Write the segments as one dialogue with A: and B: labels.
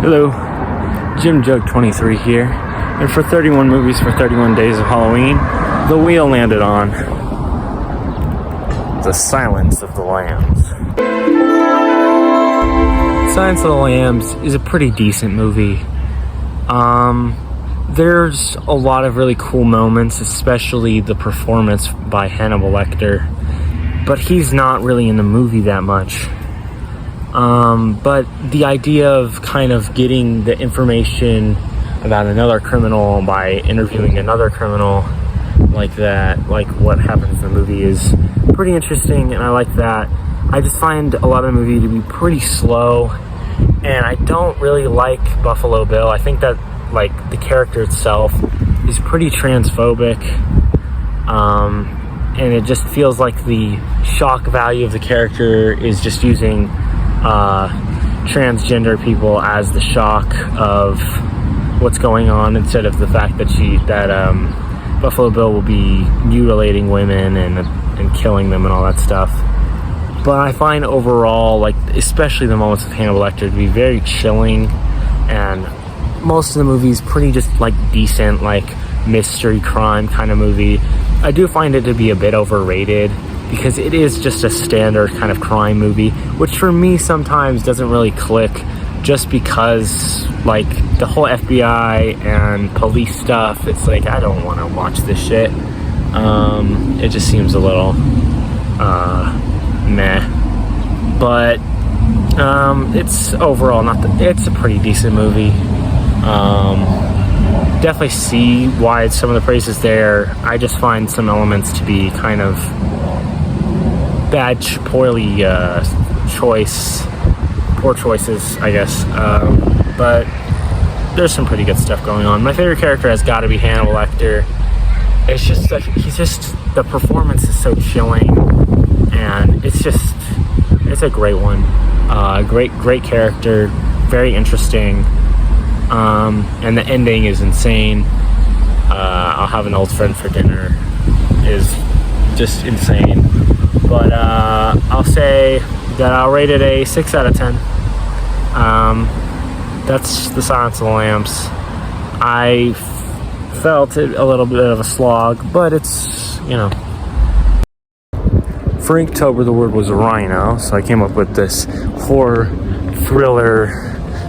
A: Hello, Jim Jug 23 here, and for 31 movies for 31 days of Halloween, the wheel landed on The Silence of the Lambs. Silence of the Lambs is a pretty decent movie. There's a lot of really cool moments, especially the performance by Hannibal Lecter, but he's not really in the movie that much. But the idea of kind of getting the information about another criminal by interviewing another criminal like that, like what happens in the movie, is pretty interesting, and I like that. I just find a lot of the movie to be pretty slow, and I don't really like Buffalo Bill. I think that, like, the character itself is pretty transphobic, and it just feels like the shock value of the character is just using transgender people as the shock of what's going on, instead of the fact that Buffalo Bill will be mutilating women and killing them and all that stuff. But I find overall, like, especially the moments with Hannibal Lecter, to be very chilling, and most of the movie's pretty just like decent, like mystery crime kind of movie. I do find it to be a bit overrated, because it is just a standard kind of crime movie, which for me sometimes doesn't really click, just because, like, the whole FBI and police stuff, it's like, I don't want to watch this shit. It just seems a little meh. But it's overall it's a pretty decent movie. Definitely see why some of the praise is there. I just find some elements to be kind of poor choices, I guess. But there's some pretty good stuff going on. My favorite character has got to be Hannibal Lecter. It's just the performance is so chilling, and it's a great one. Great character, very interesting. And the ending is insane. I'll have an old friend for dinner is just insane. But I'll say that I'll rate it a 6 out of 10. That's The Silence of the Lambs. I felt it a little bit of a slog, but it's, For Inktober, the word was rhino, so I came up with this horror, thriller,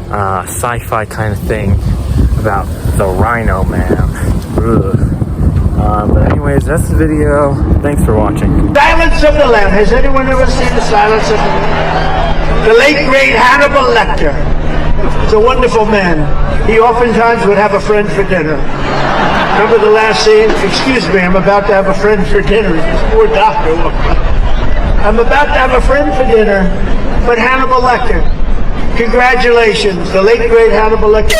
A: sci-fi kind of thing about the Rhino Man. But anyways, that's the video. Thanks for watching.
B: Silence of the Lamb. Has anyone ever seen The Silence of the Lamb? The late great Hannibal Lecter. He's a wonderful man. He oftentimes would have a friend for dinner. Remember the last scene? Excuse me, I'm about to have a friend for dinner. This poor doctor. I'm about to have a friend for dinner, but Hannibal Lecter. Congratulations, the late great Hannibal Lecter.